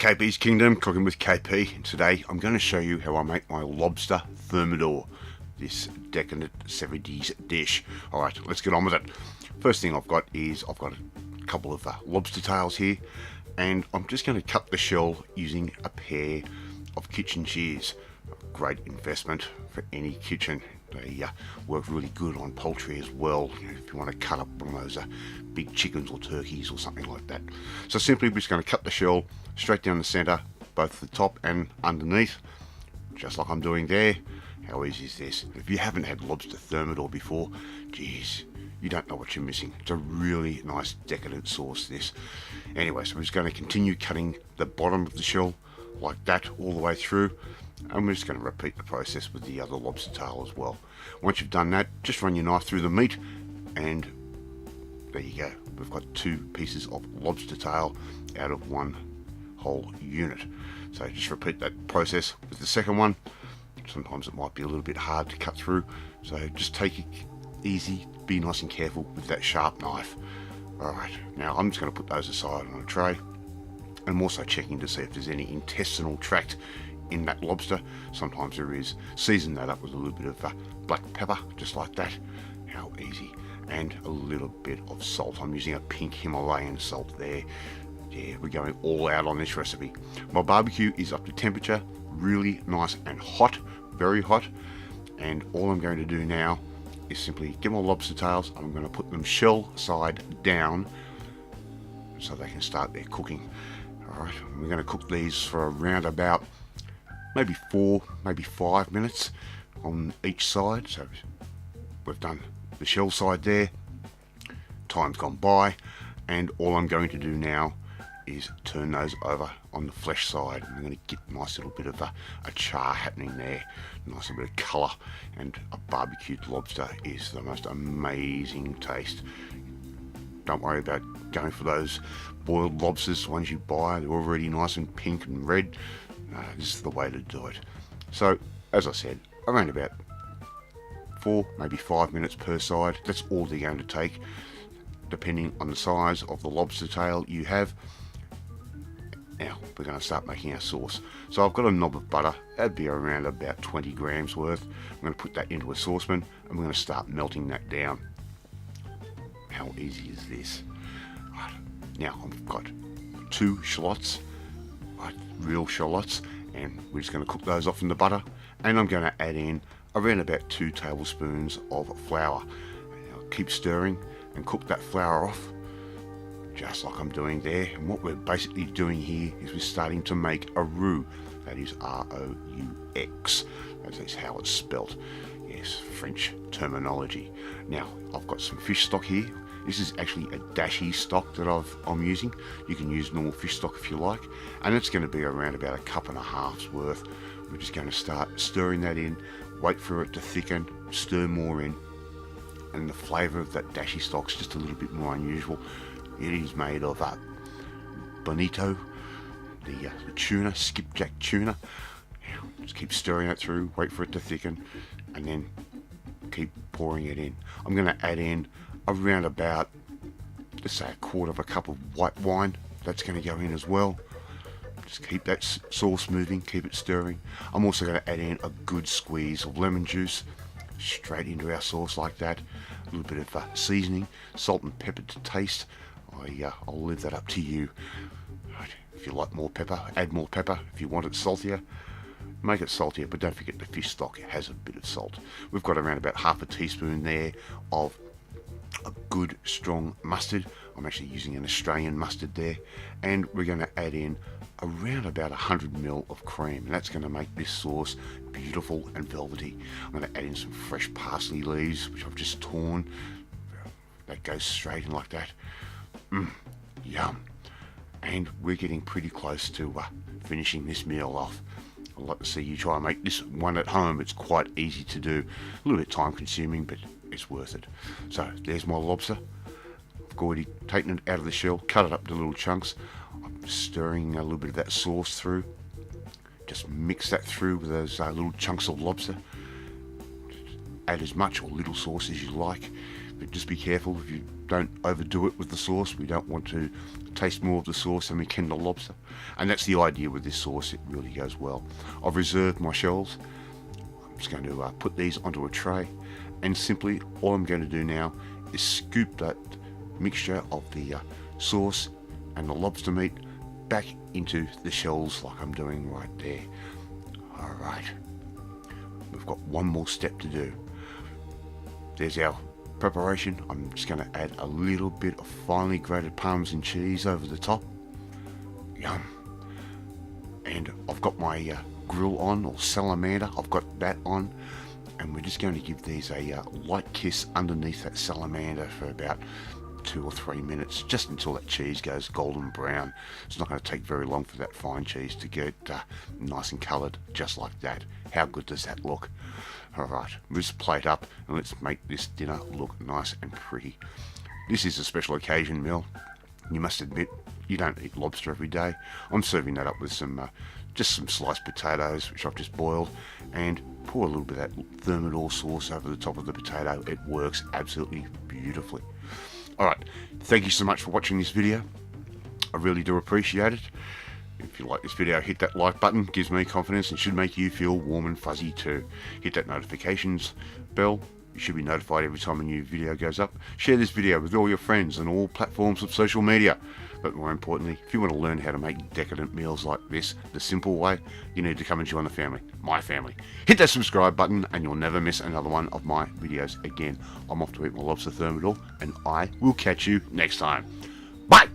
KP's Kingdom, cooking with KP. Today I'm going to show you how I make my Lobster Thermidor, this decadent 70s dish. Alright, let's get on with it. First thing I've got a couple of lobster tails here, and I'm just going to cut the shell using a pair of kitchen shears. Great investment for any kitchen. They work really good on poultry as well, if you want to cut up one of those big chickens or turkeys or something like that. So simply we're just going to cut the shell straight down the centre, both the top and underneath, just like I'm doing there. How easy is this? If you haven't had Lobster Thermidor before, geez, you don't know what you're missing. It's a really nice decadent sauce, this. Anyway, so we're just going to continue cutting the bottom of the shell like that all the way through, and we're just going to repeat the process with the other lobster tail as well. Once you've done that, just run your knife through the meat, and there you go. We've got two pieces of lobster tail out of one whole unit. So just repeat that process with the second one. Sometimes it might be a little bit hard to cut through, so just take it easy, be nice and careful with that sharp knife. Alright, now I'm just going to put those aside on a tray. I'm also checking to see if there's any intestinal tract in that lobster. Sometimes there is. Season that up with a little bit of black pepper, just like that. How easy. And a little bit of salt. I'm using a pink Himalayan salt there. Yeah, we're going all out on this recipe. My barbecue is up to temperature, really nice and hot, very hot. And all I'm going to do now is simply get my lobster tails. I'm going to put them shell side down so they can start their cooking. Alright, we're going to cook these for around about maybe 4, maybe 5 minutes on each side. So we've done the shell side there, time's gone by, and all I'm going to do now is turn those over on the flesh side. I'm going to get a nice little bit of a char happening there, nice little bit of colour, and a barbecued lobster is the most amazing taste. Don't worry about going for those boiled lobsters, the ones you buy, they're already nice and pink and red. This is the way to do it. So, as I said, around about 4, maybe 5 minutes per side. That's all they're going to take, depending on the size of the lobster tail you have. Now, we're going to start making our sauce. So I've got a knob of butter, that'd be around about 20 grams worth. I'm going to put that into a saucepan, and we're going to start melting that down. How easy is this? Right, now I've got 2 shallots, right, real shallots, and we're just going to cook those off in the butter, and I'm going to add in around about 2 tablespoons of flour. Now keep stirring and cook that flour off, just like I'm doing there. And what we're basically doing here is we're starting to make a roux. That is R-O-U-X. That is how it's spelt. Yes, French terminology. Now I've got some fish stock here. This is actually a dashi stock that I'm using. You can use normal fish stock if you like, and it's going to be around about 1.5 cups worth. We're just going to start stirring that in, wait for it to thicken, stir more in, and the flavour of that dashi stock's just a little bit more unusual. It is made of bonito, the tuna, skipjack tuna. Just keep stirring it through, wait for it to thicken, and then keep pouring it in. I'm going to add in around about, let's say, 1/4 cup of white wine. That's going to go in as well. Just keep that sauce moving, keep it stirring. I'm also going to add in a good squeeze of lemon juice straight into our sauce like that. A little bit of seasoning, salt and pepper to taste. I'll leave that up to you. If you like more pepper, add more pepper. If you want it saltier, make it saltier, but don't forget the fish stock has a bit of salt. We've got around about 1/2 teaspoon there of a good strong mustard. I'm actually using an Australian mustard there, and we're going to add in around about 100 ml of cream, and that's going to make this sauce beautiful and velvety. I'm going to add in some fresh parsley leaves, which I've just torn. That goes straight in like that. Yum. And we're getting pretty close to finishing this meal off. I'd like to see you try and make this one at home. It's quite easy to do, a little bit time consuming, but it's worth it. So there's my lobster. I've already taken it out of the shell, cut it up to little chunks. I'm stirring a little bit of that sauce through. Just mix that through with those little chunks of lobster. Add as much or little sauce as you like. but just be careful if you don't overdo it with the sauce. We don't want to taste more of the sauce than we can the lobster, and that's the idea with this sauce. It really goes well. I've reserved my shells. I'm just going to put these onto a tray, and simply all I'm going to do now is scoop that mixture of the sauce and the lobster meat back into the shells like I'm doing right there. Alright, we've got one more step to do. There's our preparation. I'm just going to add a little bit of finely grated Parmesan cheese over the top. Yum. And I've got my grill on, or salamander, I've got that on, and we're just going to give these a light kiss underneath that salamander for about 2 or 3 minutes, just until that cheese goes golden brown. It's not going to take very long for that fine cheese to get nice and coloured, just like that. How good does that look? Alright, let's plate up and let's make this dinner look nice and pretty. This is a special occasion meal. You must admit, you don't eat lobster every day. I'm serving that up with some just some sliced potatoes, which I've just boiled, and pour a little bit of that Thermidor sauce over the top of the potato. It works absolutely beautifully. Alright, thank you so much for watching this video. I really do appreciate it. If you like this video, hit that like button. Gives me confidence and should make you feel warm and fuzzy too. Hit that notifications bell. You should be notified every time a new video goes up. Share this video with all your friends on all platforms of social media. But more importantly, if you want to learn how to make decadent meals like this the simple way, you need to come and join the family, my family. Hit that subscribe button and you'll never miss another one of my videos again. I'm off to eat my lobster thermidor, and I will catch you next time. Bye!